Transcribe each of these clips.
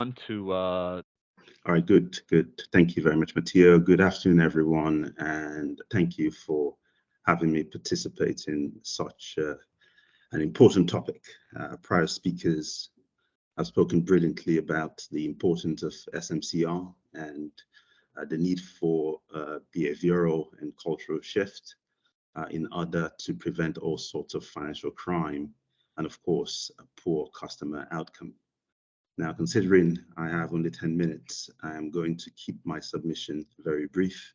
On to All right, good, good. Thank you very much, Matteo. Good afternoon, everyone, and thank you for having me participate in such an important topic. Prior speakers have spoken brilliantly about the importance of SMCR and the need for behavioral and cultural shift in order to prevent all sorts of financial crime and, of course, a poor customer outcome. Now, considering I have only 10 minutes, I am going to keep my submission very brief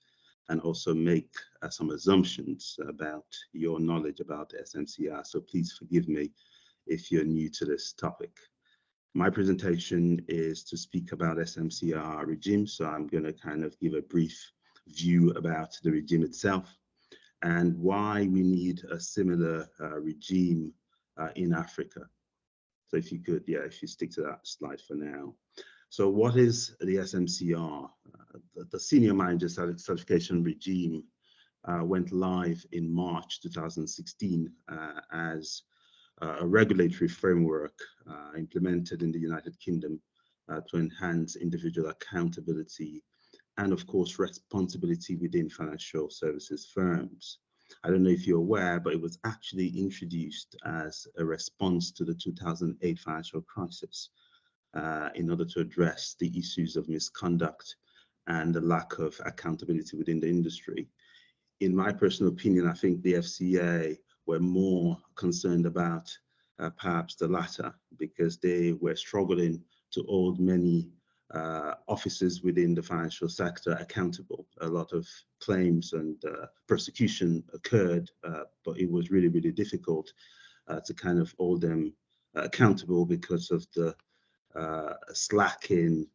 and also make some assumptions about your knowledge about SMCR. So please forgive me if you're new to this topic. My presentation is to speak about SMCR regime. So I'm going to kind of give a brief view about the regime itself and why we need a similar regime in Africa. So if you could, if you stick to that slide for now. So what is the SMCR? The Senior Manager Certification Regime went live in March 2016 as a regulatory framework implemented in the United Kingdom to enhance individual accountability and, of course, responsibility within financial services firms. I don't know if you're aware, but it was actually introduced as a response to the 2008 financial crisis in order to address the issues of misconduct and the lack of accountability within the industry. In my personal opinion, I think the FCA were more concerned about perhaps the latter because they were struggling to hold many officers within the financial sector accountable. A lot of claims and prosecution occurred, but it was really, really difficult to kind of hold them accountable because of the slack in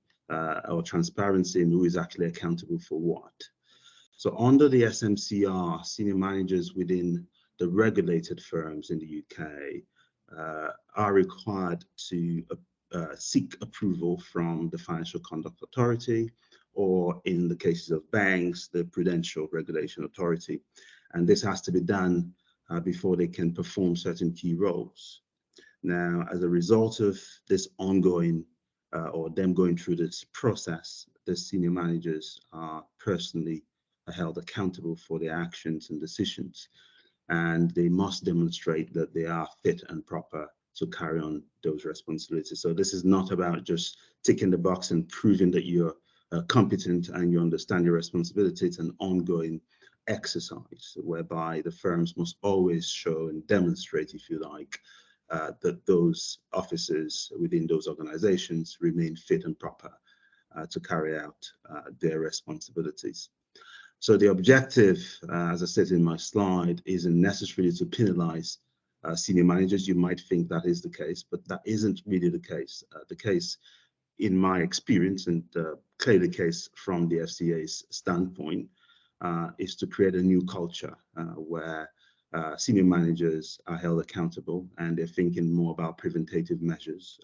or transparency in who is actually accountable for what. So under the SMCR, senior managers within the regulated firms in the UK are required to seek approval from the Financial Conduct Authority, or in the cases of banks, the Prudential Regulation Authority. And this has to be done before they can perform certain key roles. Now, as a result of this ongoing or them going through this process, the senior managers are personally held accountable for their actions and decisions. And they must demonstrate that they are fit and proper to carry on those responsibilities. So this is not about just ticking the box and proving that you're competent and you understand your responsibility. It's an ongoing exercise whereby the firms must always show and demonstrate, if you like, that those officers within those organizations remain fit and proper to carry out their responsibilities. So the objective, as I said in my slide, isn't necessarily to penalize senior managers. You might think that is the case, but that isn't really the case. The case, in my experience, and clearly the case from the FCA's standpoint, is to create a new culture where senior managers are held accountable and they're thinking more about preventative measures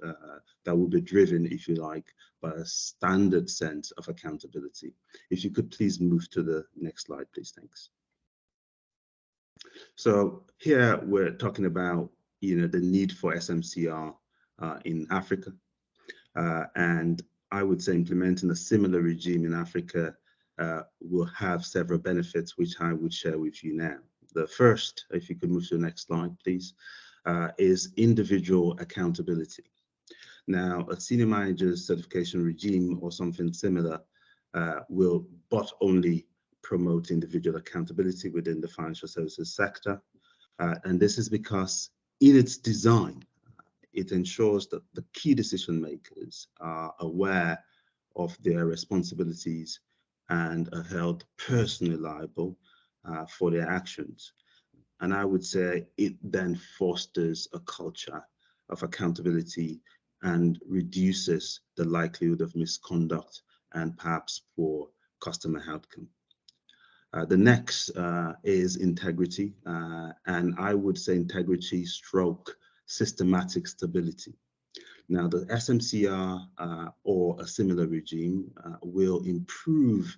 that will be driven, if you like, by a standard sense of accountability. If you could please move to the next slide, please. Thanks. So here we're talking about, the need for SMCR in Africa. And I would say implementing a similar regime in Africa will have several benefits, which I would share with you now. The first, if you could move to the next slide, please, is individual accountability. Now, a senior manager's certification regime or something similar will but only promote individual accountability within the financial services sector. And this is because in its design, it ensures that the key decision makers are aware of their responsibilities and are held personally liable for their actions. And I would say it then fosters a culture of accountability and reduces the likelihood of misconduct and perhaps poor customer outcome. The next is integrity, and I would say integrity stroke systematic stability. Now, the SMCR or a similar regime will improve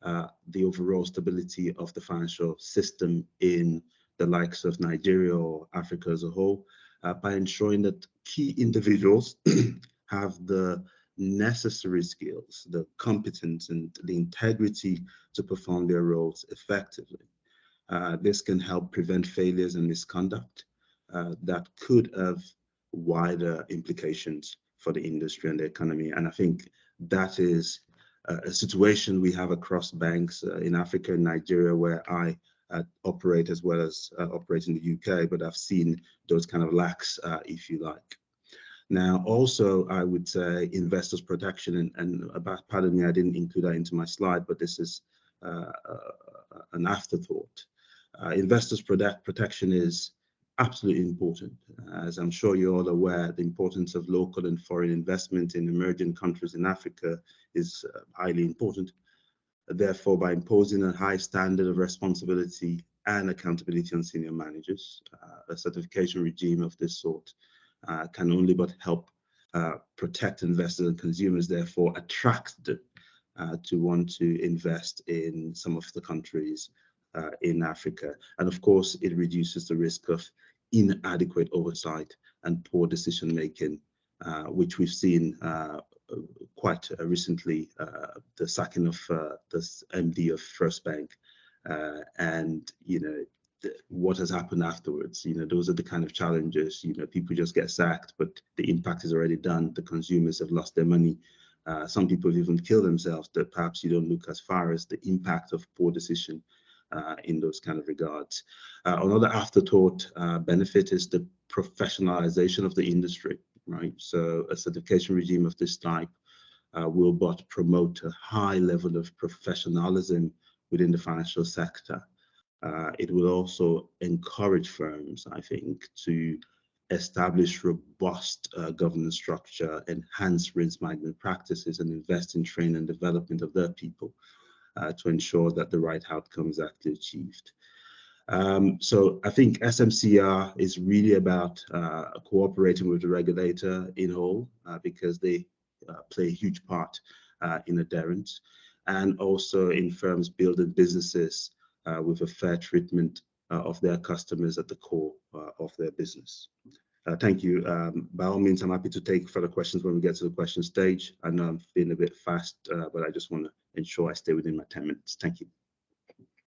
the overall stability of the financial system in the likes of Nigeria or Africa as a whole by ensuring that key individuals have the necessary skills, the competence and the integrity to perform their roles effectively. This can help prevent failures and misconduct that could have wider implications for the industry and the economy. And I think that is a situation we have across banks in Africa and Nigeria, where I operate, as well as operate in the UK, but I've seen those kind of lacks, if you like. Now, also, I would say investors protection, and pardon me, I didn't include that into my slide, but this is an afterthought. Investors protection is absolutely important. As I'm sure you're all aware, the importance of local and foreign investment in emerging countries in Africa is highly important. Therefore, by imposing a high standard of responsibility and accountability on senior managers, a certification regime of this sort can only but help protect investors and consumers, therefore attract them to want to invest in some of the countries in Africa. And of course, it reduces the risk of inadequate oversight and poor decision making, which we've seen quite recently, the sacking of the MD of First Bank, and what has happened afterwards. Those are the kind of challenges. People just get sacked, but the impact is already done. The consumers have lost their money. Some people have even killed themselves. That perhaps you don't look as far as the impact of poor decision in those kind of regards. Another afterthought benefit is the professionalization of the industry, right? So a certification regime of this type will but promote a high level of professionalism within the financial sector. It will also encourage firms, I think, to establish robust governance structure, enhance risk management practices, and invest in training and development of their people to ensure that the right outcomes are actually achieved. So I think SMCR is really about cooperating with the regulator in whole, because they play a huge part in adherence, and also in firms building businesses with a fair treatment of their customers at the core of their business. Thank you. By all means, I'm happy to take further questions when we get to the question stage. I know I'm feeling a bit fast, but I just want to ensure I stay within my 10 minutes. Thank you.